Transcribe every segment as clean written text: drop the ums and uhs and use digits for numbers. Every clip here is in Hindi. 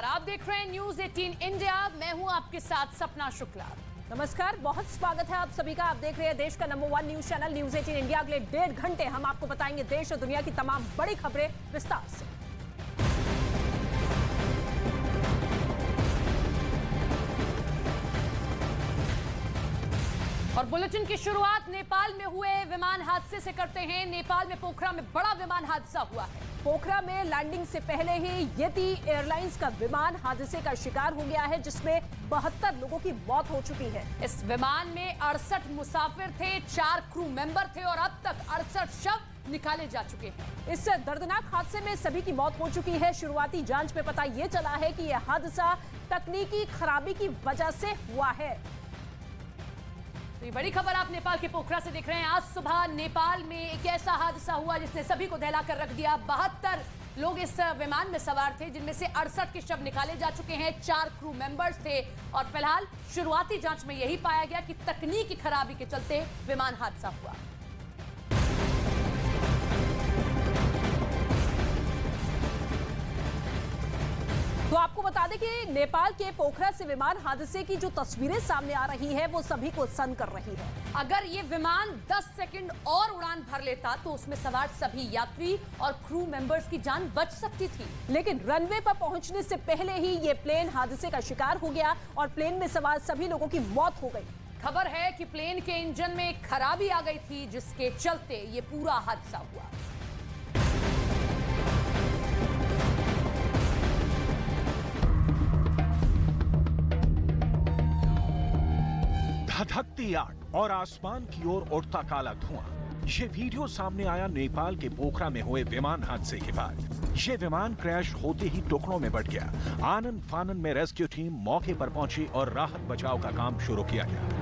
नमस्कार, आप देख रहे हैं न्यूज 18 इंडिया। मैं हूं आपके साथ सपना शुक्ला। नमस्कार, बहुत स्वागत है आप सभी का। आप देख रहे हैं देश का number 1 news channel news 18 India. अगले 1.5 घंटे हम आपको बताएंगे देश और दुनिया की तमाम बड़ी खबरें विस्तार से। और बुलेटिन की शुरुआत नेपाल में हुए विमान हादसे से करते हैं। नेपाल में पोखरा में बड़ा विमान हादसा हुआ है। पोखरा में लैंडिंग से पहले ही यति एयरलाइंस का विमान हादसे का शिकार हो गया है, जिसमें 72 लोगों की मौत हो चुकी है। इस विमान में 68 मुसाफिर थे, 4 क्रू मेंबर थे और अब तक 68 शव निकाले जा चुके हैं। इस दर्दनाक हादसे में सभी की मौत हो चुकी है। शुरुआती जांच में पता ये चला है कि यह हादसा तकनीकी खराबी की वजह से हुआ है। तो ये बड़ी खबर आप नेपाल के पोखरा से देख रहे हैं। आज सुबह नेपाल में एक ऐसा हादसा हुआ जिसने सभी को दहला कर रख दिया। 72 लोग इस विमान में सवार थे, जिनमें से 68 के शव निकाले जा चुके हैं, 4 क्रू मेंबर्स थे और फिलहाल शुरुआती जांच में यही पाया गया कि तकनीकी खराबी के चलते विमान हादसा हुआ। तो आपको बता दें कि नेपाल के पोखरा से विमान हादसे की जो तस्वीरें सामने आ रही है वो सभी को सन्न कर रही है। अगर ये विमान 10 सेकंड और उड़ान भर लेता तो उसमें सवार सभी यात्री और क्रू मेंबर्स की जान बच सकती थी, लेकिन रनवे पर पहुंचने से पहले ही ये प्लेन हादसे का शिकार हो गया और प्लेन में सवार सभी लोगों की मौत हो गई। खबर है कि प्लेन के इंजन में खराबी आ गई थी, जिसके चलते ये पूरा हादसा हुआ। धधकती आग और आसमान की ओर उड़ता काला धुआं। ये वीडियो सामने आया नेपाल के पोखरा में हुए विमान हादसे के बाद। ये विमान क्रैश होते ही टुकड़ों में बट गया। आनन फानन में रेस्क्यू टीम मौके पर पहुंची और राहत बचाव का काम शुरू किया गया।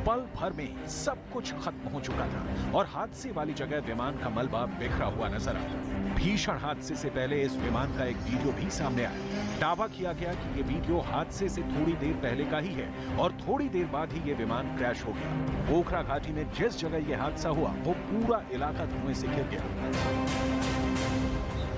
पल भर में सब कुछ खत्म हो चुका था और हादसे वाली जगह विमान का मलबा बिखरा हुआ नजर आया। भीषण हादसे से पहले इस विमान का एक वीडियो भी सामने आया। दावा किया गया कि ये वीडियो हादसे से थोड़ी देर पहले का ही है और थोड़ी देर बाद ही ये विमान क्रैश हो गया। पोखरा घाटी में जिस जगह यह हादसा हुआ वो पूरा इलाका धुएं से घिर गया।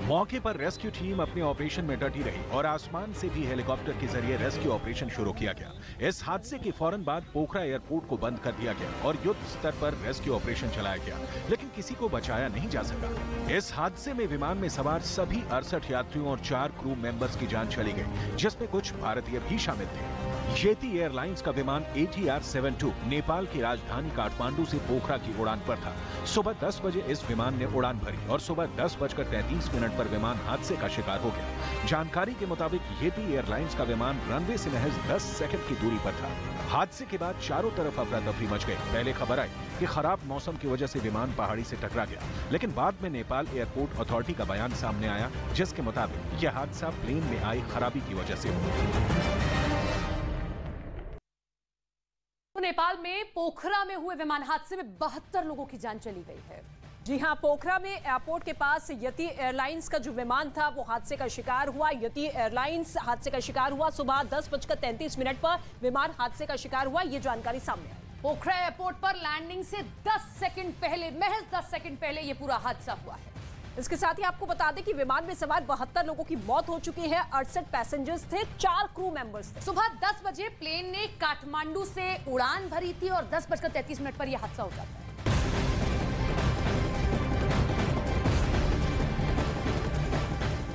मौके पर रेस्क्यू टीम अपने ऑपरेशन में डटी रही और आसमान से भी हेलीकॉप्टर के जरिए रेस्क्यू ऑपरेशन शुरू किया गया। इस हादसे के फौरन बाद पोखरा एयरपोर्ट को बंद कर दिया गया और युद्ध स्तर पर रेस्क्यू ऑपरेशन चलाया गया, लेकिन किसी को बचाया नहीं जा सका। इस हादसे में विमान में सवार सभी 68 यात्रियों और 4 क्रू मेंबर्स की जान चली गई, जिसमें कुछ भारतीय भी शामिल थे। यति एयरलाइंस का विमान ATR-72 नेपाल की राजधानी काठमांडू से पोखरा की उड़ान पर था। सुबह 10 बजे इस विमान ने उड़ान भरी और सुबह 10:33 पर विमान हादसे का शिकार हो गया। जानकारी के मुताबिक यति एयरलाइंस का विमान रनवे से महज 10 सेकंड की दूरी पर था। हादसे के बाद चारों तरफ अफरा तफरी मच गई। पहले खबर आई कि खराब मौसम की वजह से विमान पहाड़ी से टकरा गया, लेकिन बाद में नेपाल एयरपोर्ट अथॉरिटी का बयान सामने आया, जिसके मुताबिक यह हादसा प्लेन में आई खराबी की वजह से हुआ। तो नेपाल में पोखरा में हुए विमान हादसे में 72 लोगों की जान चली गई है। जी हां, पोखरा में एयरपोर्ट के पास यति एयरलाइंस का जो विमान था वो हादसे का शिकार हुआ। यति एयरलाइंस हादसे का शिकार हुआ। सुबह 10:33 पर विमान हादसे का शिकार हुआ, ये जानकारी सामने आई। पोखरा एयरपोर्ट पर लैंडिंग से 10 सेकंड पहले, महज 10 सेकंड पहले ये पूरा हादसा हुआ है। इसके साथ ही आपको बता दें कि विमान में सवार 72 लोगों की मौत हो चुकी है। 68 पैसेंजर्स थे, 4 क्रू मेंबर्स थे। सुबह 10 बजे प्लेन ने काठमांडू से उड़ान भरी थी और 10:33 पर यह हादसा हो जाता है।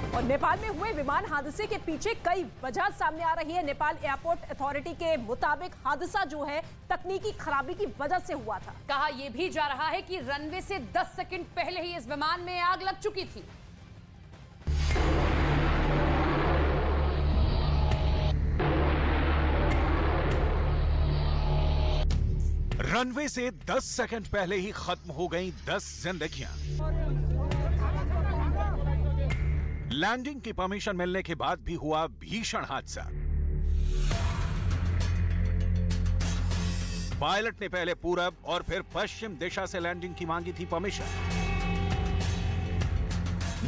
और नेपाल में हुए विमान हादसे के पीछे कई वजह सामने आ रही है। नेपाल एयरपोर्ट अथॉरिटी के मुताबिक हादसा जो है तकनीकी खराबी की वजह से हुआ था। कहा यह भी जा रहा है कि रनवे से 10 सेकंड पहले ही इस विमान में आग लग चुकी थी। रनवे से 10 सेकंड पहले ही खत्म हो गई 10 जिंदगियां। लैंडिंग की परमिशन मिलने के बाद भी हुआ भीषण हादसा। पायलट ने पहले पूरब और फिर पश्चिम दिशा से लैंडिंग की मांगी थी परमिशन।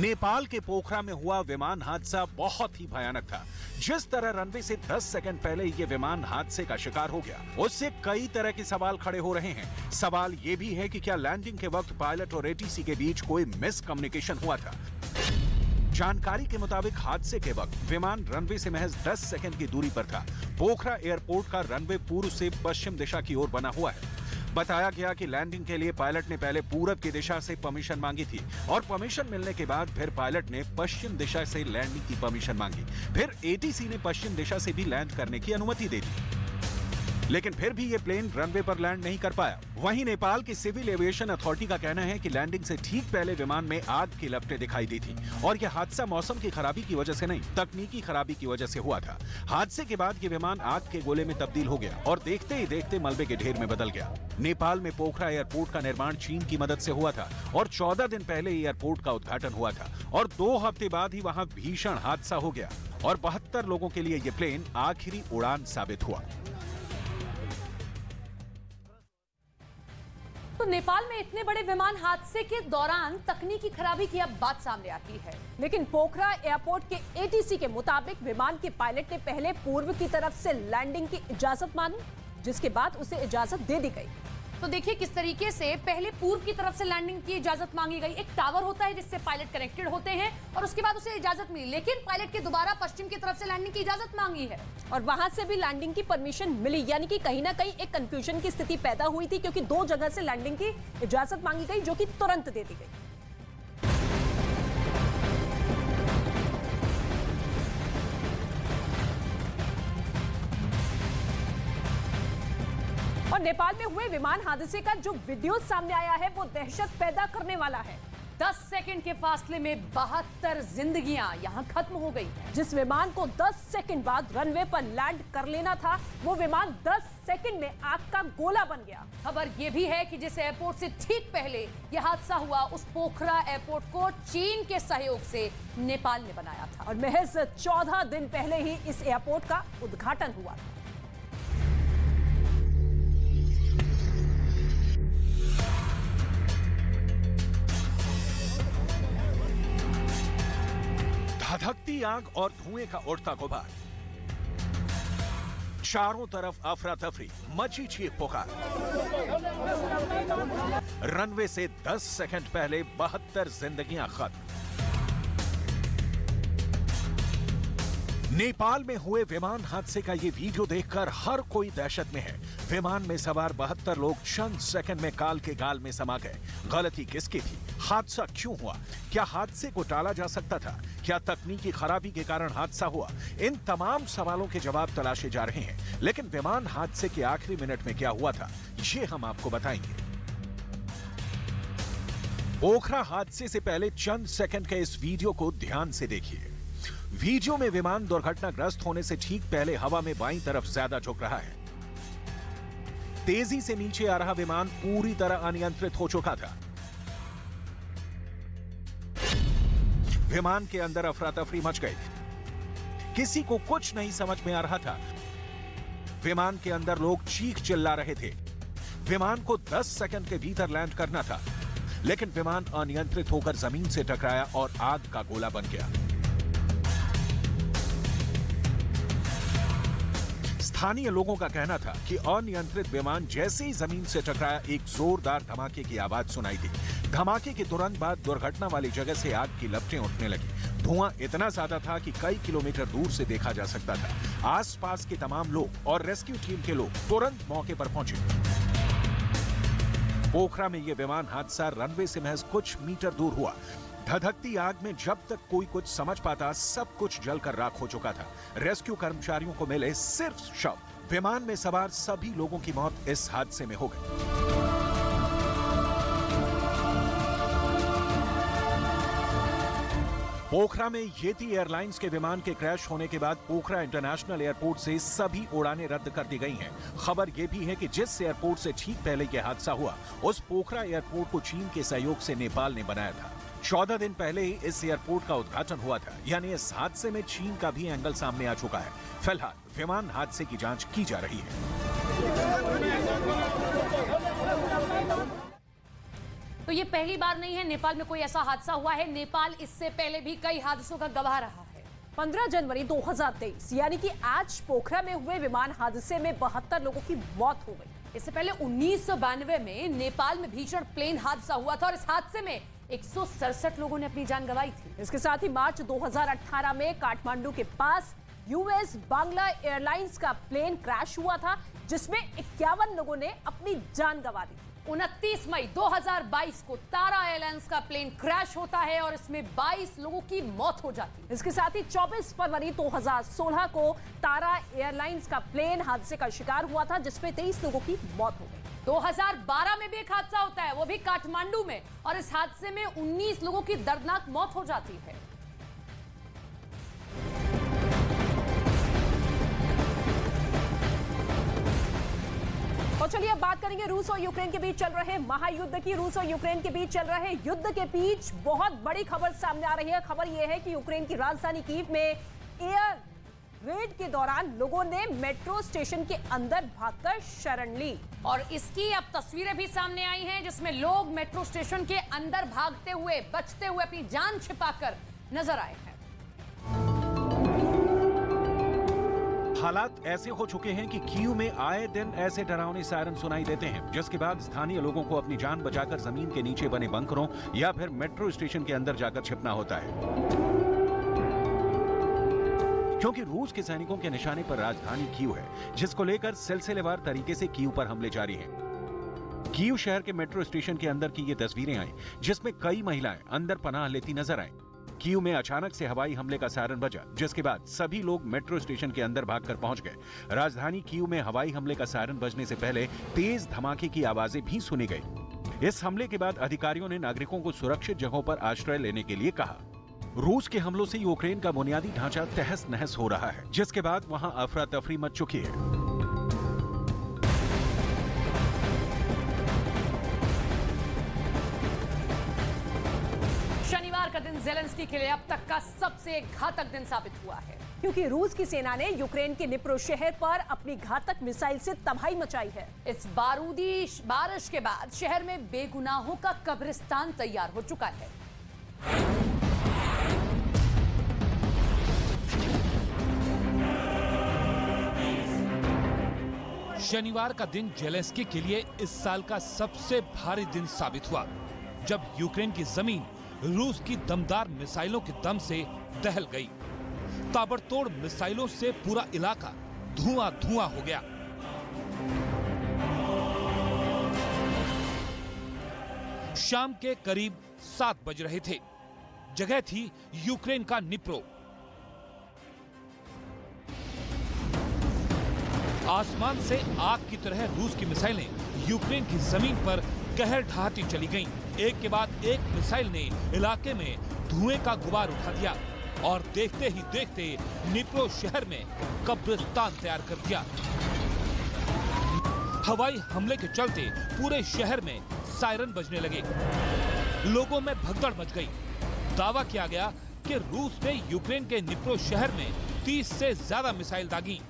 नेपाल के पोखरा में हुआ विमान हादसा बहुत ही भयानक था। जिस तरह रनवे से 10 सेकंड पहले ये विमान हादसे का शिकार हो गया, उससे कई तरह के सवाल खड़े हो रहे हैं। सवाल ये भी है कि क्या लैंडिंग के वक्त पायलट और एटीसी के बीच कोई मिसकम्युनिकेशन हुआ था। जानकारी के मुताबिक हादसे के वक्त विमान रनवे से महज 10 सेकंड की दूरी पर था। पोखरा एयरपोर्ट का रनवे पूर्व से पश्चिम दिशा की ओर बना हुआ है। बताया गया कि लैंडिंग के लिए पायलट ने पहले पूरब की दिशा से परमिशन मांगी थी और परमिशन मिलने के बाद फिर पायलट ने पश्चिम दिशा से लैंडिंग की परमिशन मांगी। फिर एटीसी ने पश्चिम दिशा से भी लैंड करने की अनुमति दे दी, लेकिन फिर भी ये प्लेन रनवे पर लैंड नहीं कर पाया। वहीं नेपाल की सिविल एविएशन अथॉरिटी का कहना है कि लैंडिंग से ठीक पहले विमान में आग की लपटें दिखाई दी थी और यह हादसा मौसम की खराबी की वजह से नहीं, तकनीकी खराबी की वजह से हुआ था। हादसे के बाद ये विमान आग के गोले में तब्दील हो गया और देखते ही देखते मलबे के ढेर में बदल गया। नेपाल में पोखरा एयरपोर्ट का निर्माण चीन की मदद से हुआ था और 14 दिन पहले एयरपोर्ट का उद्घाटन हुआ था और 2 हफ्ते बाद ही वहां भीषण हादसा हो गया और 72 लोगों के लिए ये प्लेन आखिरी उड़ान साबित हुआ। तो नेपाल में इतने बड़े विमान हादसे के दौरान तकनीकी खराबी की अब बात सामने आती है, लेकिन पोखरा एयरपोर्ट के एटीसी के मुताबिक विमान के पायलट ने पहले पूर्व की तरफ से लैंडिंग की इजाजत मांगी, जिसके बाद उसे इजाजत दे दी गई। तो देखिए किस तरीके से पहले पूर्व की तरफ से लैंडिंग की इजाजत मांगी गई। एक टावर होता है जिससे पायलट कनेक्टेड होते हैं और उसके बाद उसे इजाजत मिली, लेकिन पायलट के दोबारा पश्चिम की तरफ से लैंडिंग की इजाजत मांगी है और वहां से भी लैंडिंग की परमिशन मिली। यानी कि कहीं ना कहीं एक कंफ्यूजन की स्थिति पैदा हुई थी, क्योंकि 2 जगह से लैंडिंग की इजाजत मांगी गई जो कि तुरंत दे दी गई। और नेपाल में हुए विमान हादसे का जो वीडियो सामने आया है वो दहशत पैदा करने वाला है। 10 सेकंड के फासले में 72 जिंदगियां यहां खत्म हो गई। जिस विमान को 10 सेकंड बाद रनवे पर लैंड कर लेना था, वो विमान 10 सेकंड में आग का गोला बन गया। खबर यह भी है कि जिस एयरपोर्ट से ठीक पहले यह हादसा हुआ, उस पोखरा एयरपोर्ट को चीन के सहयोग से नेपाल ने बनाया था और महज 14 दिन पहले ही इस एयरपोर्ट का उद्घाटन हुआ था। धधकती आग और धुएं का उड़ता गुबार, चारों तरफ अफरा तफरी, मची चीख पुकार। रनवे से 10 सेकंड पहले 72 जिंदगियां खत्म। नेपाल में हुए विमान हादसे का ये वीडियो देखकर हर कोई दहशत में है। विमान में सवार 72 लोग चंद सेकंड में काल के गाल में समा गए। गलती किसकी थी? हादसा क्यों हुआ? क्या हादसे को टाला जा सकता था? क्या तकनीकी खराबी के कारण हादसा हुआ? इन तमाम सवालों के जवाब तलाशे जा रहे हैं, लेकिन विमान हादसे के आखिरी मिनट में क्या हुआ था, ये हम आपको बताएंगे। पोखरा हादसे से पहले चंद सेकंड के इस वीडियो को ध्यान से देखिए। वीडियो में विमान दुर्घटनाग्रस्त होने से ठीक पहले हवा में बाईं तरफ ज्यादा झुक रहा है। तेजी से नीचे आ रहा विमान पूरी तरह अनियंत्रित हो चुका था। विमान के अंदर अफरा तफरी मच गई। किसी को कुछ नहीं समझ में आ रहा था। विमान के अंदर लोग चीख चिल्ला रहे थे। विमान को 10 सेकंड के भीतर लैंड करना था, लेकिन विमान अनियंत्रित होकर जमीन से टकराया और आग का गोला बन गया। स्थानीय लोगों का कहना था कि अनियंत्रित विमान जैसे ही जमीन से टकराया, एक जोरदार धमाके की आवाज सुनाई दी। धमाके के तुरंत बाद दुर्घटना वाली जगह से आग की लपटें उठने लगी। धुआं इतना ज्यादा था कि कई किलोमीटर दूर से देखा जा सकता था। आसपास के तमाम लोग और रेस्क्यू टीम के लोग तुरंत मौके पर पहुंचे। पोखरा में यह विमान हादसा रनवे से महज कुछ मीटर दूर हुआ। धधकती आग में जब तक कोई कुछ समझ पाता, सब कुछ जलकर राख हो चुका था। रेस्क्यू कर्मचारियों को मिले सिर्फ शव। विमान में सवार सभी लोगों की मौत इस हादसे में हो गई। पोखरा में येती एयरलाइंस के विमान के क्रैश होने के बाद पोखरा इंटरनेशनल एयरपोर्ट से सभी उड़ानें रद्द कर दी गई हैं। खबर यह भी है कि जिस एयरपोर्ट से ठीक पहले यह हादसा हुआ, उस पोखरा एयरपोर्ट को चीन के सहयोग से नेपाल ने बनाया था। 14 दिन पहले ही इस एयरपोर्ट का उद्घाटन हुआ था, यानी इस हादसे में चीन का भी एंगल सामने आ चुका है। फिलहाल विमान हादसे की जांच की जा रही है। तो ये पहली बार नहीं है नेपाल में कोई ऐसा हादसा हुआ है। नेपाल इससे पहले भी कई हादसों का गवाह रहा है। 15 जनवरी 2023 यानी कि आज पोखरा में हुए विमान हादसे में 72 लोगों की मौत हो गई। इससे पहले 1992 में नेपाल में भीषण प्लेन हादसा हुआ था और इस हादसे में 167 लोगों ने अपनी जान गंवाई थी। इसके साथ ही मार्च 2018 में काठमांडू के पास यूएस बांग्ला एयरलाइंस का प्लेन क्रैश हुआ था, जिसमें 51 लोगों ने अपनी जान गंवा दी। 29 मई 2022 को तारा एयरलाइंस का प्लेन क्रैश होता है और इसमें 22 लोगों की मौत हो जाती है। इसके साथ ही 24 फरवरी 2016 को तारा एयरलाइंस का प्लेन हादसे का शिकार हुआ था, जिसमें 23 लोगों की मौत हो गई। 2012 में भी एक हादसा होता है, वो भी काठमांडू में, और इस हादसे में 19 लोगों की दर्दनाक मौत हो जाती है। और चलिए अब बात करेंगे रूस और यूक्रेन के बीच चल रहे महायुद्ध की। रूस और यूक्रेन के बीच चल रहे युद्ध के बीच बहुत बड़ी खबर सामने आ रही है। खबर यह है कि यूक्रेन की राजधानी कीव में एयर रेड के दौरान लोगों ने मेट्रो स्टेशन के अंदर भागकर शरण ली और इसकी अब तस्वीरें भी सामने आई हैं, जिसमें लोग मेट्रो स्टेशन के अंदर भागते हुए, बचते हुए अपनी जान छिपाकर नजर आए हैं। हालात ऐसे हो चुके हैं कि कीव में आए दिन ऐसे डरावने सायरन सुनाई देते हैं, जिसके बाद स्थानीय लोगों को अपनी जान बचाकर जमीन के नीचे बने बंकरों या फिर मेट्रो स्टेशन के अंदर जाकर छिपना होता है, क्योंकि रूस के सैनिकों के निशाने पर राजधानी कीव है, जिसको लेकर सिलसिलेवार तरीके से कीव पर हमले जारी हैं। कीव शहर के मेट्रो स्टेशन के अंदर की ये तस्वीरें आई, जिसमें कई महिलाएं अंदर पनाह लेती नजर आईं। कीव में अचानक से हवाई हमले का सायरन बजा, जिसके बाद सभी लोग मेट्रो स्टेशन के अंदर भागकर पहुंच गए। राजधानी कीव में हवाई हमले का सायरन बजने से पहले तेज धमाके की आवाजें भी सुनी गई। इस हमले के बाद अधिकारियों ने नागरिकों को सुरक्षित जगहों पर आश्रय लेने के लिए कहा। रूस के हमलों से यूक्रेन का बुनियादी ढांचा तहस नहस हो रहा है, जिसके बाद वहां अफरा तफरी मच चुकी है। शनिवार का दिन ज़ेलेंस्की के लिए अब तक का सबसे घातक दिन साबित हुआ है, क्योंकि रूस की सेना ने यूक्रेन के निप्रो शहर पर अपनी घातक मिसाइल से तबाही मचाई है। इस बारूदी बारिश के बाद शहर में बेगुनाहों का कब्रिस्तान तैयार हो चुका है। शनिवार का दिन ज़ेलेंस्की के लिए इस साल का सबसे भारी दिन साबित हुआ, जब यूक्रेन की जमीन रूस की दमदार मिसाइलों के दम से दहल गई। ताबड़तोड़ मिसाइलों से पूरा इलाका धुआं-धुआं हो गया। शाम के करीब 7 बज रहे थे। जगह थी यूक्रेन का निप्रो। आसमान से आग की तरह रूस की मिसाइलें यूक्रेन की जमीन पर कहर ढाती चली गईं। एक के बाद एक मिसाइल ने इलाके में धुएं का गुबार उठा दिया और देखते ही देखते निप्रो शहर में कब्रिस्तान तैयार कर दिया। हवाई हमले के चलते पूरे शहर में सायरन बजने लगे। लोगों में भगदड़ मच गई। दावा किया गया कि रूस ने यूक्रेन के निप्रो शहर में 30 से ज्यादा मिसाइल दागी।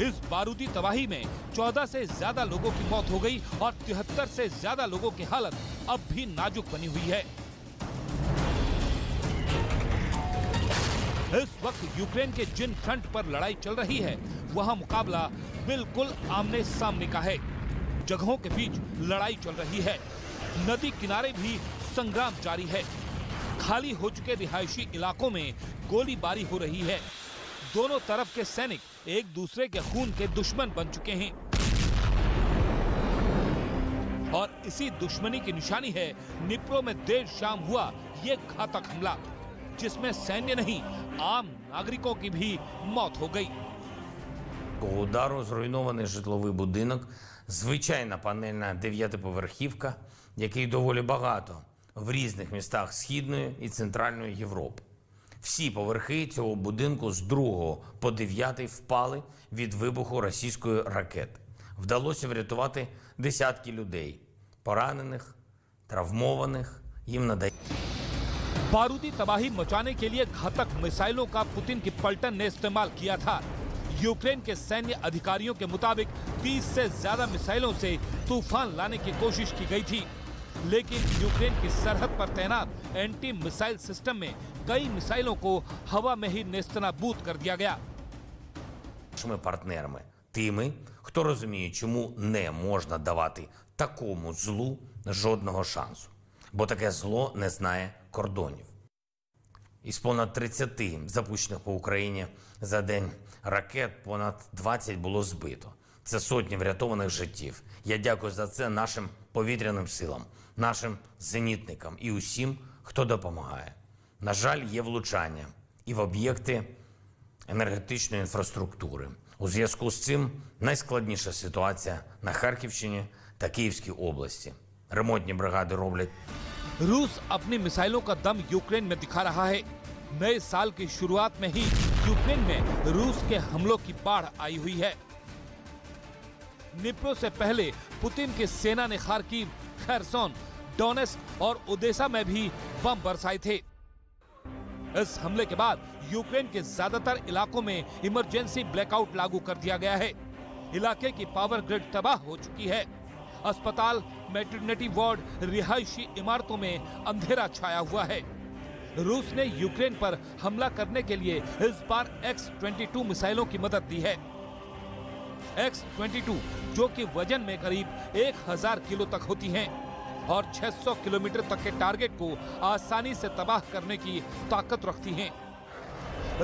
इस बारूदी तबाही में 14 से ज्यादा लोगों की मौत हो गई और 73 से ज्यादा लोगों की हालत अब भी नाजुक बनी हुई है। इस वक्त यूक्रेन के जिन फ्रंट पर लड़ाई चल रही है, वहां मुकाबला बिल्कुल आमने सामने का है। जगहों के बीच लड़ाई चल रही है। नदी किनारे भी संग्राम जारी है। खाली हो चुके रिहायशी इलाकों में गोलीबारी हो रही है। दोनों तरफ के सैनिक एक दूसरे के खून के दुश्मन बन चुके हैं और इसी दुश्मनी की निशानी है निप्रो में देर शाम हुआ ये घातक हमला, जिसमें सैन्य नहीं आम नागरिकों की भी मौत हो गई। Удару зруйнований житловий будинок, звичайна панельна 9-поверхівка, який доволі багато в різних містах Східної і Центральної Європи. Всі поверхи цього будинку з 2 по 9 впали від вибуху російської ракети. Вдалося врятувати десятки людей, поранених, травмованих, їм надають. बारूदी तबाही मचाने के लिए घातक मिसाइलों का पुतिन की पलटन ने इस्तेमाल किया था। यूक्रेन के सैन्य अधिकारियों के मुताबिक 30 से ज्यादा मिसाइलों से तूफान लाने की कोशिश की गई थी। लेकिन यूक्रेन की सरहद पर तैनात एंटी मिसाइल सिस्टम में कई मिसाइलों को हवा में ही नेस्तनाबूद कर दिया गया। Ми партнерами тими, хто розуміє, чому не можна давати такому злу жодного шансу. Бо таке зло не знає кордонів. Із понад 30 запущених по Україні за день ракет понад 20 було збито. Це сотні врятованих життів. Я дякую за це нашим повітряним силам, нашим зенітникам і усім, хто допомагає. На жаль, є влучання і в об'єкти енергетичної інфраструктури. У зв'язку з цим найскладніша ситуація на Харківщині та Київській області. Ремонтні бригади роблять. रूस अपनी मिसाइलों का दम यूक्रेन में दिखा रहा है। नए साल की शुरुआत में ही यूक्रेन में रूस के हमलों की बाढ़ आई हुई है। निप्रो से पहले पुतिन की सेना ने खार्किव, खैरसोन, डोनेस्क और ओडेसा में भी बम बरसाए थे। इस हमले के बाद यूक्रेन के ज्यादातर इलाकों में इमरजेंसी ब्लैकआउट लागू कर दिया गया है। इलाके की पावर ग्रिड तबाह हो चुकी है। अस्पताल, मैटरनिटी वार्ड, रिहायशी इमारतों में अंधेरा छाया हुआ है। रूस ने यूक्रेन पर हमला करने के लिए इस बार X-22 मिसाइलों की मदद दी है। X-22 जो कि वजन में करीब 1000 किलो तक होती हैं और 600 किलोमीटर तक के टारगेट को आसानी से तबाह करने की ताकत रखती हैं।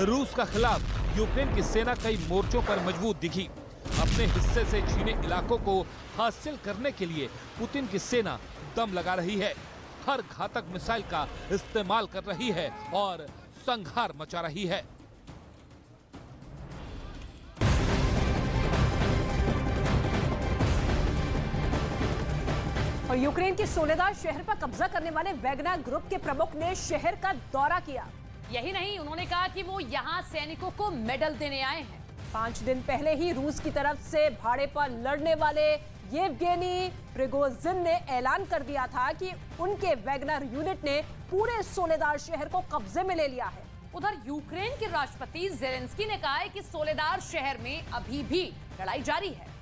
रूस का खिलाफ यूक्रेन की सेना कई मोर्चों पर मजबूत दिखी। अपने हिस्से से छीने इलाकों को हासिल करने के लिए पुतिन की सेना दम लगा रही है, हर घातक मिसाइल का इस्तेमाल कर रही है और संहार मचा रही है। और यूक्रेन के सोलेदार शहर पर कब्जा करने वाले वैगनर ग्रुप के प्रमुख ने शहर का दौरा किया। यही नहीं, उन्होंने कहा कि वो यहाँ सैनिकों को मेडल देने आए हैं। 5 दिन पहले ही रूस की तरफ से भाड़े पर लड़ने वाले येवगेनी प्रिगोजिन ने ऐलान कर दिया था कि उनके वैगनर यूनिट ने पूरे सोलेदार शहर को कब्जे में ले लिया है। उधर यूक्रेन के राष्ट्रपति जेलेंस्की ने कहा है कि सोलेदार शहर में अभी भी लड़ाई जारी है।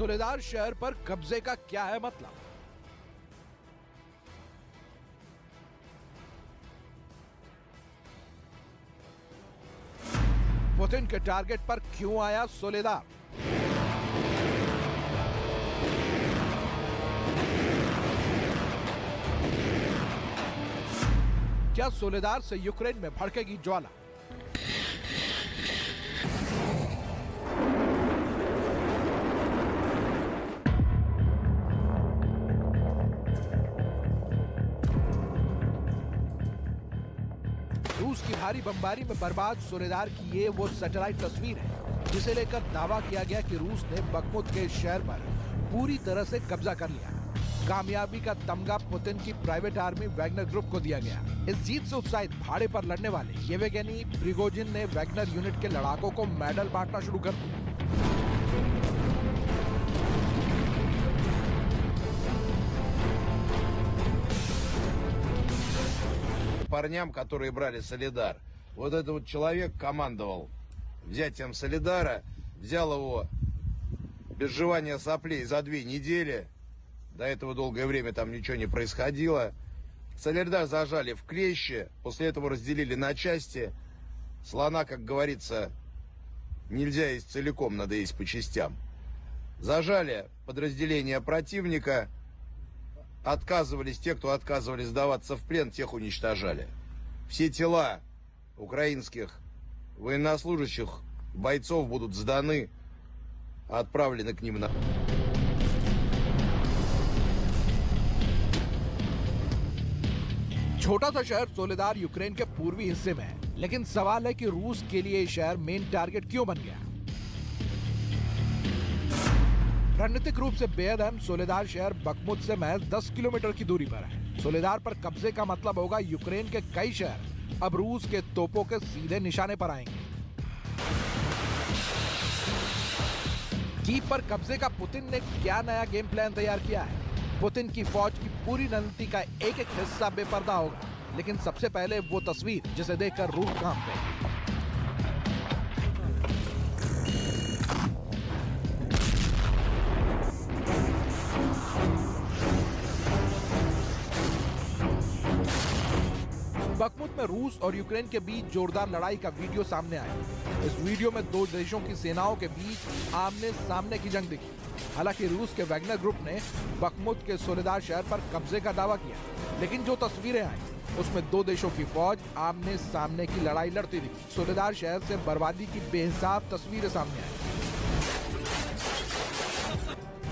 सोलेदार शहर पर कब्जे का क्या है मतलब? पुतिन के टारगेट पर क्यों आया सोलेदार? क्या सोलेदार से यूक्रेन में भड़केगी ज्वाला? रूस की भारी बमबारी में बर्बाद सोलेदार की ये वो सैटेलाइट तस्वीर है जिसे लेकर दावा किया गया कि रूस ने बखमुत के शहर पर पूरी तरह से कब्जा कर लिया। कामयाबी का तमगा पुतिन की प्राइवेट आर्मी वैगनर ग्रुप को दिया गया। इस जीत से उत्साहित भाड़े पर लड़ने वाले येवगेनी प्रिगोजिन ने वैगनर यूनिट के लड़ाकों को मेडल बांटना शुरू कर दिया। Парням, которые брали Солидар. Вот этот вот человек командовал взятием Солидара, взял его без жевания соплей за 2 недели. До этого долгое время там ничего не происходило. Солидар зажали в клещи, после этого разделили на части. Слона, как говорится, нельзя есть целиком, надо есть по частям. Зажали подразделения противника. Отказывались, те, кто отказывались сдаваться в плен, тех уничтожали. Все тела украинских военнослужащих, бойцов будут сданы, отправлены к ним на... छोटा सा शहर सोलेदार यूक्रेन के पूर्वी हिस्से में है, लेकिन सवाल है कि रूस के लिए शहर मेन टारगेट क्यों बन गया। रणनीतिक रूप से बेहद अहम सोलेदार शहर बखमुत से महज 10 किलोमीटर की दूरी पर है। सोलेदार पर कब्जे का मतलब होगा यूक्रेन के कई शहर अब रूस के तोपों के सीधे निशाने पर आएंगे। कीव पर कब्जे का पुतिन ने क्या नया गेम प्लान तैयार किया है? पुतिन की फौज की पूरी रणनीति का एक एक हिस्सा बेपर्दा होगा, लेकिन सबसे पहले वो तस्वीर जिसे देखकर रूह कांपते हैं। बखमुत में रूस और यूक्रेन के बीच जोरदार लड़ाई का वीडियो सामने आया। इस वीडियो में दो देशों की सेनाओं के बीच आमने सामने की जंग दिखी। हालांकि रूस के वैगनर ग्रुप ने बखमुत के सोलेदार शहर पर कब्जे का दावा किया, लेकिन जो तस्वीरें आई उसमें दो देशों की फौज आमने सामने की लड़ाई लड़ती दिखी। सोलेदार शहर से बर्बादी की बेहिसाब तस्वीरें सामने आई।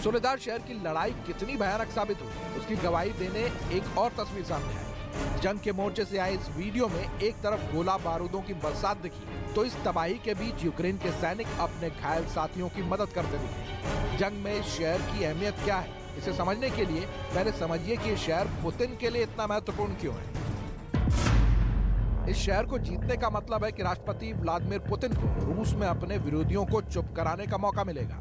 सोलेदार शहर की लड़ाई कितनी भयानक साबित हुई, उसकी गवाही देने एक और तस्वीर सामने आई। जंग के मोर्चे से आए इस वीडियो में एक तरफ गोला बारूदों की बरसात दिखी, तो इस तबाही के बीच यूक्रेन के सैनिक अपने घायल साथियों की मदद करते दिखे। जंग में शहर की अहमियत क्या है, इसे समझने के लिए पहले समझिए कि ये शहर पुतिन के लिए इतना महत्वपूर्ण क्यों है। इस शहर को जीतने का मतलब है कि राष्ट्रपति व्लादिमीर पुतिन को रूस में अपने विरोधियों को चुप कराने का मौका मिलेगा।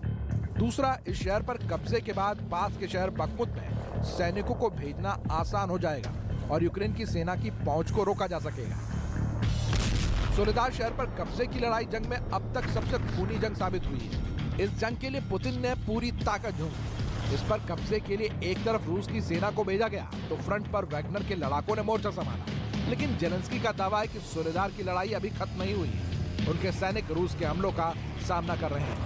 दूसरा, इस शहर पर कब्जे के बाद पास के शहर बखमुत में सैनिकों को भेजना आसान हो जाएगा और यूक्रेन की सेना की पहुंच को रोका जा सकेगा। सोलेदार शहर पर कब्जे की लड़ाई जंग में अब तक सबसे खूनी जंग साबित हुई है। इस जंग के लिए पुतिन ने पूरी ताकत झोंकी। इस पर कब्जे के लिए एक तरफ रूस की सेना को भेजा गया, तो फ्रंट पर वैगनर के लड़ाकों ने मोर्चा संभाला। लेकिन जेलेंस्की का दावा है कि सोलेदार की लड़ाई अभी खत्म नहीं हुई है। उनके सैनिक रूस के हमलों का सामना कर रहे हैं।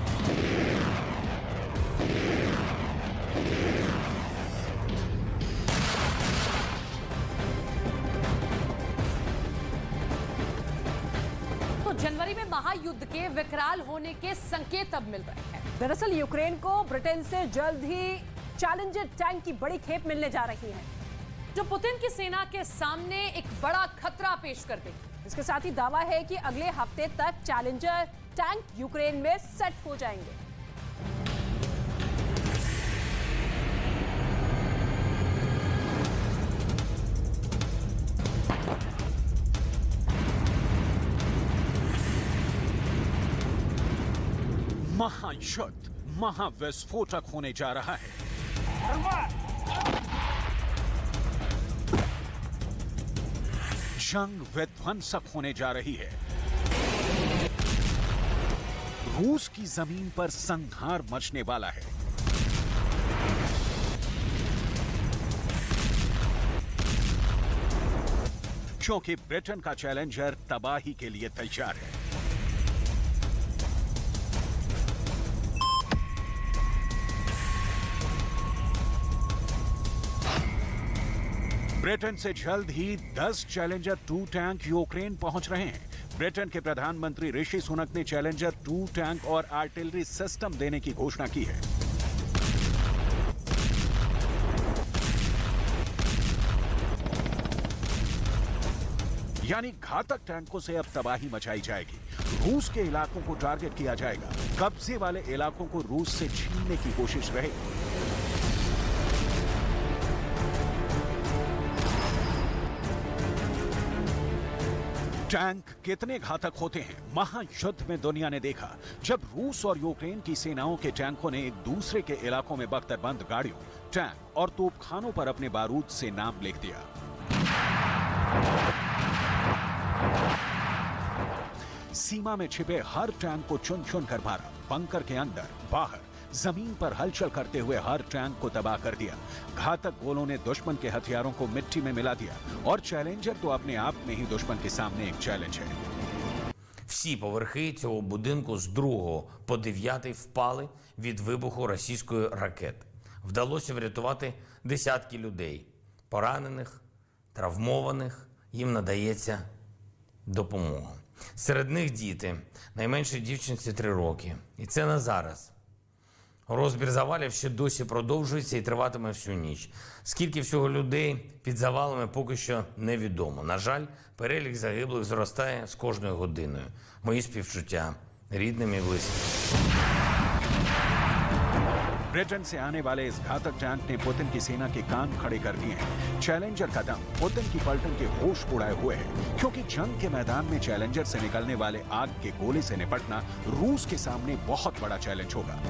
जनवरी में महायुद्ध के विकराल होने के संकेत अब मिल रहे हैं। दरअसल यूक्रेन को ब्रिटेन से जल्द ही चैलेंजर टैंक की बड़ी खेप मिलने जा रही है, जो पुतिन की सेना के सामने एक बड़ा खतरा पेश कर देगी। इसके साथ ही दावा है कि अगले हफ्ते तक चैलेंजर टैंक यूक्रेन में सेट हो जाएंगे। महायुद्ध महाविस्फोटक होने जा रहा है। जंग विध्वंसक होने जा रही है। रूस की जमीन पर संहार मचने वाला है। क्योंकि ब्रिटेन का चैलेंजर तबाही के लिए तैयार है। ब्रिटेन से जल्द ही 10 चैलेंजर 2 टैंक यूक्रेन पहुंच रहे हैं। ब्रिटेन के प्रधानमंत्री ऋषि सुनक ने चैलेंजर 2 टैंक और आर्टिलरी सिस्टम देने की घोषणा की है। यानी घातक टैंकों से अब तबाही मचाई जाएगी। रूस के इलाकों को टारगेट किया जाएगा। कब्जे वाले इलाकों को रूस से छीनने की कोशिश रहेगी। टैंक कितने घातक होते हैं, महायुद्ध में दुनिया ने देखा, जब रूस और यूक्रेन की सेनाओं के टैंकों ने एक दूसरे के इलाकों में बख्तरबंद गाड़ियों, टैंक और तोपखानों पर अपने बारूद से नाम लिख दिया। सीमा में छिपे हर टैंक को चुन चुन कर मारा। बंकर के अंदर बाहर जमीन पर हलचल करते हुए हर टैंक को तबाह कर दिया। घातक गोलों ने दुश्मन के हथियारों को मिट्टी में मिला दिया। और चैलेंजर तो अपने आप में ही दुश्मन के सामने एक चैलेंज है। Всі поверхи цього будинку з 2 по 9 впали від вибуху російської ракети. Вдалося врятувати десятки людей. Поранених, травмованих, їм надається допомога. Серед них діти. Найменшій дівчинці 3 роки. І це не зараз. Розбір завалів ще досі продовжується і триватиме всю ніч. Скільки всього людей під завалами поки що невідомо. На жаль, перелік загиблих зростає з кожною годиною. Мої співчуття рідним і близьким. ब्रिटेन से आने वाले इस घातक टैंक ने पुतिन की सेना के कान खड़े कर दिए हैं। चैलेंजर का दम पुतिन की पलटन के होश उड़ाए हुए है, क्योंकि जंग के मैदान में चैलेंजर से निकलने वाले आग के गोले से निपटना रूस के सामने बहुत बड़ा चैलेंज होगा।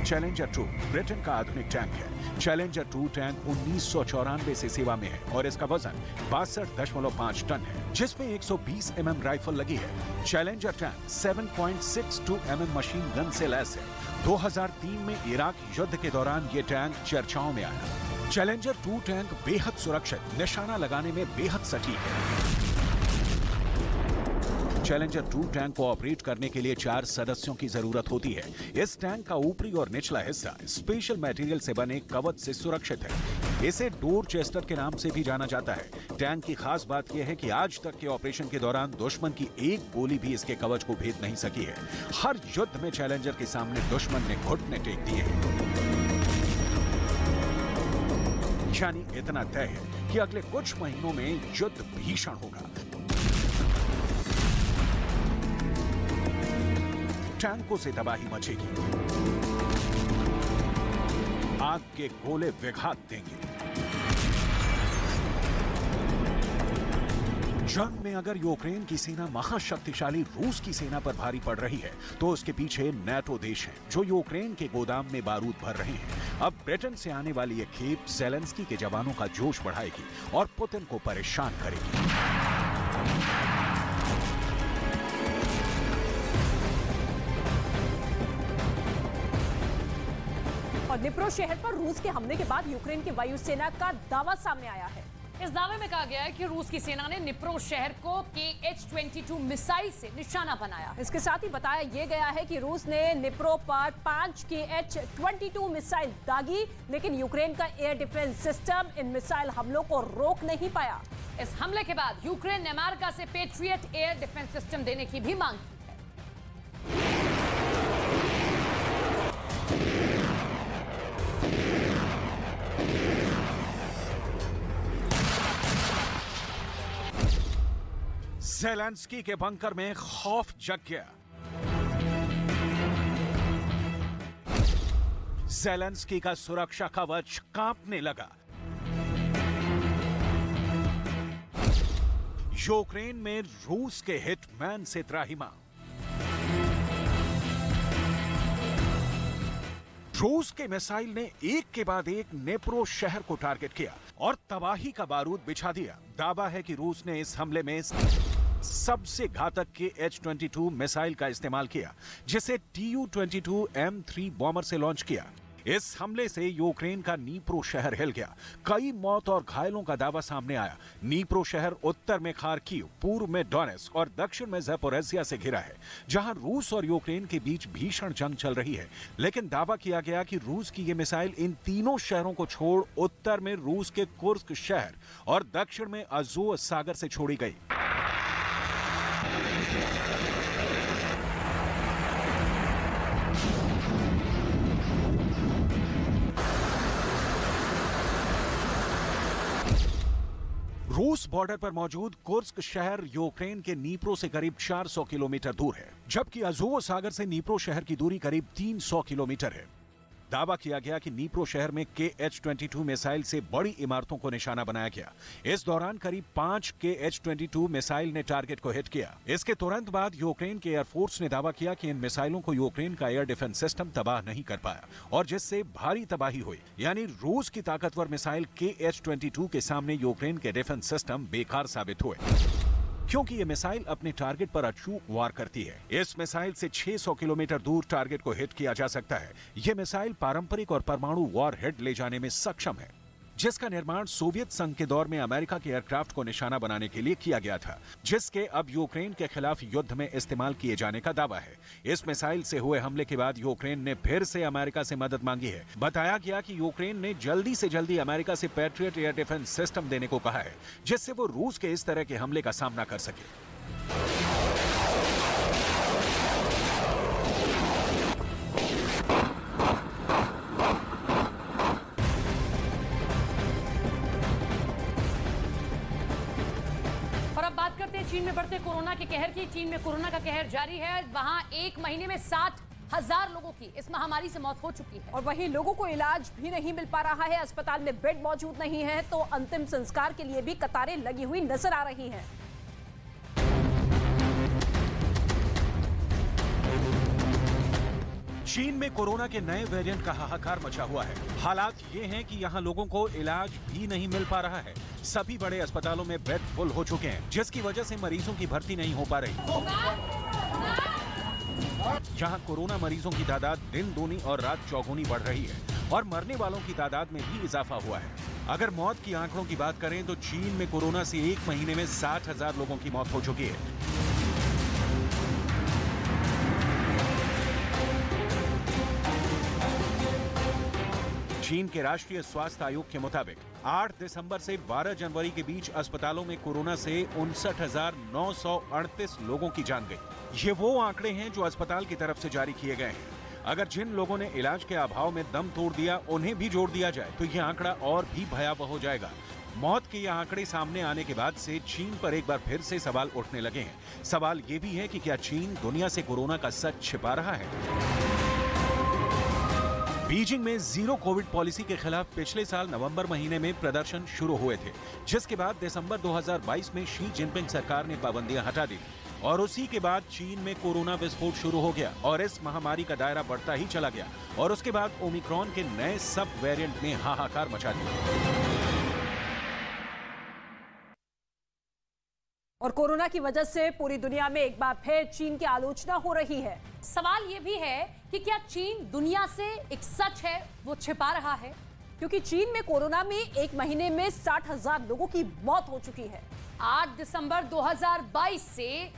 चैलेंजर 2 ब्रिटेन का आधुनिक टैंक है। चैलेंजर 2 टैंक 1994 से सेवा में है और इसका वजन 62.5 टन है, जिसमें 120 mm राइफल लगी है। Challenger tank 7.62 mm machine gun से लैस है। 2003 में इराक युद्ध के दौरान ये टैंक चर्चाओं में आया। चैलेंजर 2 टैंक बेहद सुरक्षित, निशाना लगाने में बेहद सटीक है। चैलेंजर 2 टैंक को ऑपरेट करने के लिए 4 सदस्यों की जरूरत होती है। इस टैंक का ऊपरी और निचला हिस्सा स्पेशल मटेरियल से बने कवच से सुरक्षित है। इसे डोर चेस्टर के नाम से भी जाना जाता है। टैंक की खास बात यह है कि आज तक के ऑपरेशन के दौरान दुश्मन की एक गोली भी इसके कवच को भेद नहीं सकी है। हर युद्ध में चैलेंजर के सामने दुश्मन ने घुटने टेक दिए हैं। यानी इतना तय है कि अगले कुछ महीनों में युद्ध भीषण होगा। टैंकों से तबाही मचेगी, आग के गोले विघात देंगे। जंग में अगर यूक्रेन की सेना महाशक्तिशाली रूस की सेना पर भारी पड़ रही है, तो उसके पीछे नाटो देश हैं, जो यूक्रेन के गोदाम में बारूद भर रहे हैं। अब ब्रिटेन से आने वाली ये खेप ज़ेलेंस्की के जवानों का जोश बढ़ाएगी और पुतिन को परेशान करेगी। और डिप्रो शहर पर रूस के हमले के बाद यूक्रेन की वायुसेना का दावा सामने आया है। इस दावे में कहा गया है कि रूस की सेना ने निप्रो शहर को KH-22 मिसाइल से निशाना बनाया। इसके साथ ही बताया यह गया है कि रूस ने निप्रो पर 5 KH-22 मिसाइल दागी, लेकिन यूक्रेन का air defence system in missile हमलों को रोक नहीं पाया। इस हमले के बाद यूक्रेन ने अमेरिका से पेट्रियट एयर डिफेंस सिस्टम देने की भी मांग की है। ज़ेलेंस्की के बंकर में खौफ जग गया। ज़ेलेंस्की का सुरक्षा कवच कांपने लगा। यूक्रेन में रूस के हिटमैन से त्राहिमाम। रूस के मिसाइल ने एक के बाद एक नेप्रो शहर को टारगेट किया और तबाही का बारूद बिछा दिया। दावा है कि रूस ने इस हमले में सबसे घातक KH-22 मिसाइल का इस्तेमाल किया, जिसे Tu-22 M3 बॉम्बर से लॉन्च किया। इस हमले से यूक्रेन का नीप्रो शहर हिल गया। कई मौत और घायलों का दावा सामने आया। नीप्रो शहर उत्तर में खार्किव, पूर्व में डोनेट्स्क और दक्षिण में ज़पोरिज़िया से घिरा है, जहां रूस और यूक्रेन के बीच भीषण जंग चल रही है। लेकिन दावा किया गया कि रूस की ये मिसाइल इन तीनों शहरों को छोड़ उत्तर में रूस के कुर्स्क शहर और दक्षिण में अज़ोव सागर से छोड़ी गई। रूस बॉर्डर पर मौजूद कुर्स्क शहर यूक्रेन के नीप्रो से करीब 400 किलोमीटर दूर है, जबकि अज़ोव सागर से नीप्रो शहर की दूरी करीब 300 किलोमीटर है। दावा किया गया कि नीप्रो शहर में KH-22 मिसाइल से बड़ी इमारतों को निशाना बनाया गया। इस दौरान करीब 5 KH-22 मिसाइल ने टारगेट को हिट किया। इसके तुरंत बाद यूक्रेन के एयरफोर्स ने दावा किया कि इन मिसाइलों को यूक्रेन का एयर डिफेंस सिस्टम तबाह नहीं कर पाया और जिससे भारी तबाही हुई। यानी रूस की ताकतवर मिसाइल KH-22 के सामने यूक्रेन के डिफेंस सिस्टम बेकार साबित हुए, क्योंकि ये मिसाइल अपने टारगेट पर अचूक वार करती है। इस मिसाइल से 600 किलोमीटर दूर टारगेट को हिट किया जा सकता है। यह मिसाइल पारंपरिक और परमाणु वॉरहेड ले जाने में सक्षम है, जिसका निर्माण सोवियत संघ के दौर में अमेरिका के एयरक्राफ्ट को निशाना बनाने के लिए किया गया था, जिसके अब यूक्रेन के खिलाफ युद्ध में इस्तेमाल किए जाने का दावा है। इस मिसाइल से हुए हमले के बाद यूक्रेन ने फिर से अमेरिका से मदद मांगी है। बताया गया कि यूक्रेन ने जल्दी से जल्दी अमेरिका से पैट्रियट एयर डिफेंस सिस्टम देने को कहा है, जिससे वो रूस के इस तरह के हमले का सामना कर सके। चीन में बढ़ते कोरोना के कहर की। चीन में कोरोना का कहर जारी है। वहां एक महीने में 60 1000 लोगों की इस महामारी से मौत हो चुकी है। और वहीं लोगों को इलाज भी नहीं मिल पा रहा है, अस्पताल में बेड मौजूद नहीं है, तो अंतिम संस्कार के लिए भी कतारें लगी हुई नजर आ रही हैं। चीन में कोरोना के नए वेरिएंट का हाहाकार मचा हुआ है। हालात ये हैं कि यहाँ लोगों को इलाज भी नहीं मिल पा रहा है। सभी बड़े अस्पतालों में बेड फुल हो चुके हैं, जिसकी वजह से मरीजों की भर्ती नहीं हो पा रही। यहाँ कोरोना मरीजों की तादाद दिन दूनी और रात चौगुनी बढ़ रही है और मरने वालों की तादाद में भी इजाफा हुआ है। अगर मौत की आंकड़ों की बात करें तो चीन में कोरोना से एक महीने में 60,000 लोगों की मौत हो चुकी है। चीन के राष्ट्रीय स्वास्थ्य आयोग के मुताबिक 8 दिसंबर से 12 जनवरी के बीच अस्पतालों में कोरोना से 59,938 लोगों की जान गई। ये वो आंकड़े हैं जो अस्पताल की तरफ से जारी किए गए हैं। अगर जिन लोगों ने इलाज के अभाव में दम तोड़ दिया उन्हें भी जोड़ दिया जाए तो ये आंकड़ा और भी भयावह हो जाएगा। मौत के ये आंकड़े सामने आने के बाद से चीन पर एक बार फिर से सवाल उठने लगे हैं। सवाल ये भी है कि क्या चीन दुनिया से कोरोना का सच छिपा रहा है? बीजिंग में जीरो कोविड पॉलिसी के खिलाफ पिछले साल नवंबर महीने में प्रदर्शन शुरू हुए थे, जिसके बाद दिसंबर 2022 में शी जिनपिंग सरकार ने पाबंदियां हटा दी और उसी के बाद चीन में कोरोना विस्फोट शुरू हो गया और इस महामारी का दायरा बढ़ता ही चला गया और उसके बाद ओमिक्रॉन के नए सब वेरिएंट ने हाहाकार मचा दिया। और कोरोना की वजह से पूरी दुनिया में एक बार फिर चीन की आलोचना हो रही है। सवाल ये भी है कि क्या चीन दुनिया से एक सच है वो छिपा रहा है? क्योंकि चीन में कोरोना में एक महीने में 60,000 लोगों की मौत हो चुकी है। 8 दिसंबर 2022 से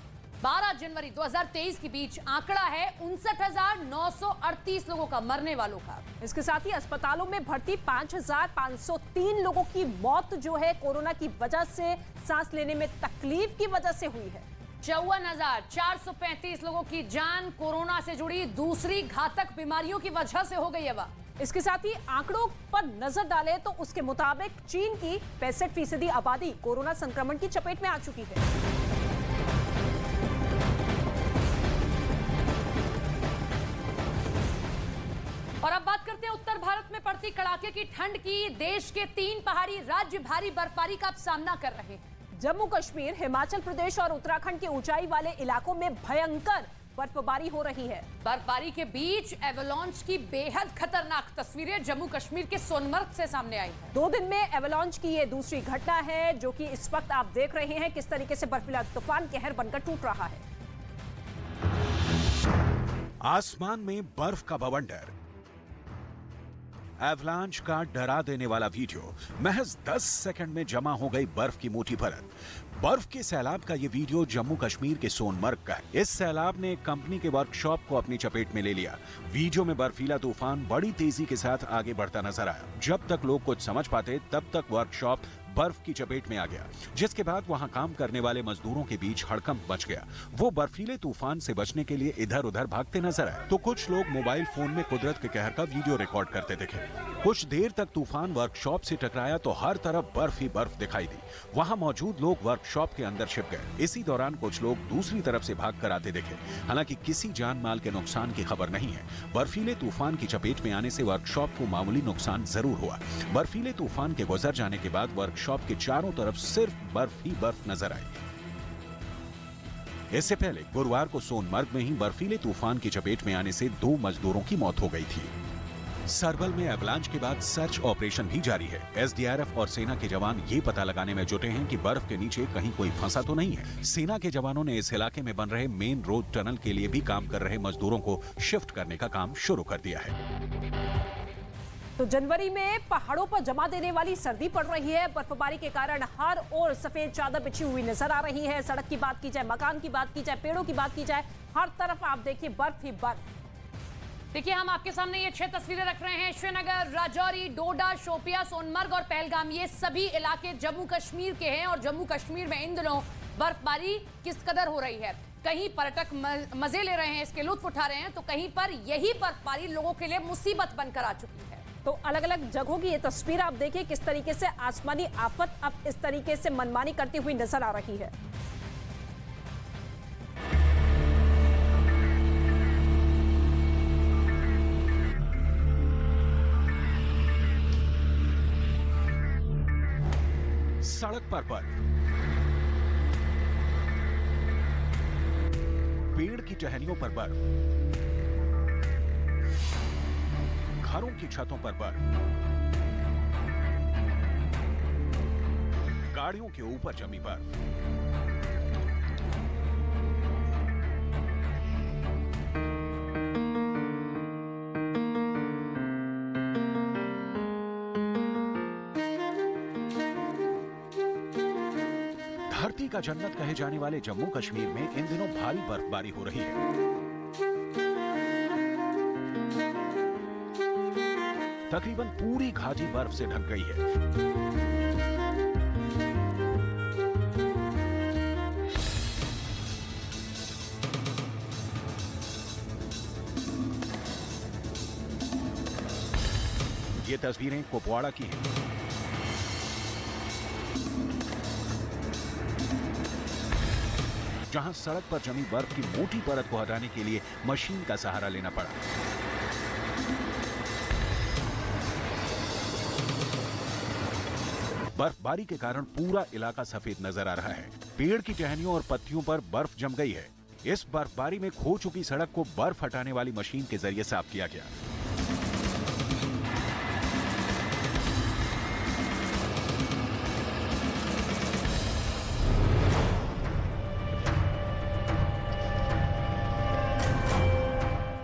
12 जनवरी 2023 के बीच आंकड़ा है 59,938 लोगों का, मरने वालों का। इसके साथ ही अस्पतालों में भर्ती 5,503 लोगों की मौत जो है कोरोना की वजह से, सांस लेने में तकलीफ की वजह से हुई है। 54,435 लोगों की जान कोरोना से जुड़ी दूसरी घातक बीमारियों की वजह से हो गई है। इसके साथ ही आंकड़ों पर नजर डालें तो उसके मुताबिक चीन की 65% आबादी कोरोना संक्रमण की चपेट में आ चुकी है। और अब बात करते हैं उत्तर भारत में पड़ती कड़ाके की ठंड की। देश के 3 पहाड़ी राज्य भारी बर्फबारी का सामना कर रहे हैं। जम्मू कश्मीर, हिमाचल प्रदेश और उत्तराखंड के ऊंचाई वाले इलाकों में भयंकर बर्फबारी हो रही है। बर्फबारी के बीच एवलांच की बेहद खतरनाक तस्वीरें जम्मू कश्मीर के सोनमर्ग से सामने आई हैं। 2 दिन में एवलांच की ये दूसरी घटना है जो कि इस वक्त आप देख रहे हैं किस तरीके से बर्फीला तूफान कहर बनकर टूट रहा है। आसमान में बर्फ का बवंडर, एवलांच का डरा देने वाला वीडियो। महज 10 सेकंड में जमा हो गई बर्फ की मोटी परत। बर्फ के सैलाब का ये वीडियो जम्मू कश्मीर के सोनमर्ग का है। इस सैलाब ने कंपनी के वर्कशॉप को अपनी चपेट में ले लिया। वीडियो में बर्फीला तूफान बड़ी तेजी के साथ आगे बढ़ता नजर आया। जब तक लोग कुछ समझ पाते तब तक वर्कशॉप बर्फ की चपेट में आ गया, जिसके बाद वहां काम करने वाले मजदूरों के बीच हड़कंप मच गया। वो बर्फीले तूफान से बचने के लिए इधर उधर भागते नजर आए तो कुछ लोग मोबाइल फोन में कुदरत के कहर का वीडियो रिकॉर्ड करते दिखे। कुछ देर तक तूफान वर्कशॉप से टकराया तो हर तरफ बर्फ ही बर्फ दिखाई दी। वहां मौजूद लोग वर्कशॉप के अंदर छिप गए। इसी दौरान कुछ लोग दूसरी तरफ से भागकर आते दिखे। हालांकि किसी जान माल के नुकसान की खबर नहीं है। बर्फीले तूफान की चपेट में आने से वर्कशॉप को मामूली नुकसान जरूर हुआ। बर्फीले तूफान के गुजर जाने के बाद वर्कशॉप के चारों तरफ सिर्फ बर्फ ही बर्फ नजर आई। इससे पहले गुरुवार को सोनमर्ग में ही बर्फीले तूफान की चपेट में आने से 2 मजदूरों की मौत हो गई थी। सरबल में एवलांच के बाद सर्च ऑपरेशन भी जारी है। एसडीआरएफ और सेना के जवान ये पता लगाने में जुटे हैं कि बर्फ के नीचे कहीं कोई फंसा तो नहीं है। सेना के जवानों ने इस इलाके में बन रहे मेन रोड टनल के लिए भी काम कर रहे मजदूरों को शिफ्ट करने का काम शुरू कर दिया है। तो जनवरी में पहाड़ों पर जमा देने वाली सर्दी पड़ रही है। बर्फबारी के कारण हर ओर सफेद चादर बिछी हुई नजर आ रही है। सड़क की बात की जाए, मकान की बात की जाए, पेड़ों की बात की जाए, हर तरफ आप देखिए बर्फ ही बर्फ। देखिए, हम आपके सामने ये 6 तस्वीरें रख रहे हैं। श्रीनगर, राजौरी, डोडा, शोपिया, सोनमर्ग और पहलगाम, ये सभी इलाके जम्मू कश्मीर के हैं। और जम्मू कश्मीर में इन दिनों बर्फबारी किस कदर हो रही है। कहीं पर्यटक मजे ले रहे हैं, इसके लुत्फ उठा रहे हैं, तो कहीं पर यही बर्फबारी लोगों के लिए मुसीबत बनकर आ चुकी है। तो अलग अलग जगहों की ये तस्वीर आप देखिए किस तरीके से आसमानी आफत अब इस तरीके से मनमानी करती हुई नजर आ रही है। सड़क पर बर्फ, पेड़ की टहनियों पर बर्फ, घरों की छतों पर बर्फ, गाड़ियों के ऊपर जमी बर्फ, धरती का जन्नत कहे जाने वाले जम्मू कश्मीर में इन दिनों भारी बर्फबारी हो रही है। तकरीबन पूरी घाटी बर्फ से ढक गई है। ये तस्वीरें कुपवाड़ा की हैं। जहां सड़क पर जमी बर्फ की मोटी परत को हटाने के लिए मशीन का सहारा लेना पड़ा। बर्फबारी के कारण पूरा इलाका सफेद नजर आ रहा है। पेड़ की टहनियों और पत्तियों पर बर्फ जम गई है। इस बर्फबारी में खो चुकी सड़क को बर्फ हटाने वाली मशीन के जरिए साफ किया गया।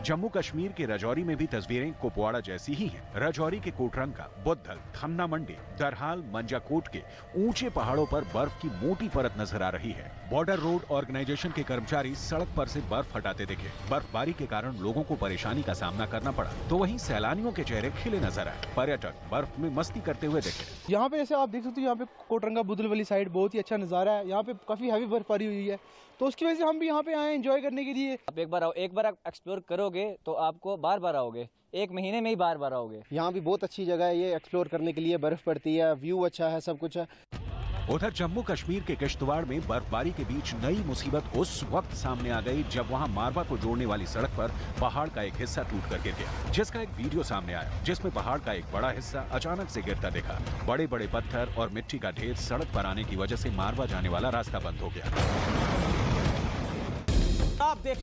जम्मू कश्मीर के राजौरी में भी तस्वीरें कुपवाड़ा जैसी ही हैं। राजौरी के कोटरंगा, बुद्धल, थमना मंडी, दरहाल, मंजाकोट के ऊंचे पहाड़ों पर बर्फ की मोटी परत नजर आ रही है। बॉर्डर रोड ऑर्गेनाइजेशन के कर्मचारी सड़क पर से बर्फ हटाते दिखे। बर्फबारी के कारण लोगों को परेशानी का सामना करना पड़ा, तो वहीं सैलानियों के चेहरे खिले नजर आए। पर्यटक बर्फ में मस्ती करते हुए दिखे। यहाँ पे जैसे आप देख सकते हो, यहाँ पे कोटरंगा बुद्धल वाली साइड बहुत ही अच्छा नजारा है। यहाँ पे काफी हैवी बर्फबारी हुई है, तो उसकी वजह से हम भी यहाँ पे आए एंजॉय करने के लिए। आप एक बार एक्सप्लोर करोगे तो आपको बार बार आओगे, एक महीने में ही बार बार आओगे। यहाँ भी बहुत अच्छी जगह है ये एक्सप्लोर करने के लिए। बर्फ पड़ती है, व्यू अच्छा है, सब कुछ है। उधर जम्मू कश्मीर के किश्तवाड़ में बर्फबारी के बीच नई मुसीबत उस वक्त सामने आ गई जब वहां मारवा को जोड़ने वाली सड़क पर पहाड़ का एक हिस्सा टूट कर गिर गया, जिसका एक वीडियो सामने आया, जिसमें पहाड़ का एक बड़ा हिस्सा अचानक से गिरता दिखा। बड़े बड़े पत्थर और मिट्टी का ढेर सड़क पर आने की वजह से मारवा जाने वाला रास्ता बंद हो गया। आप देख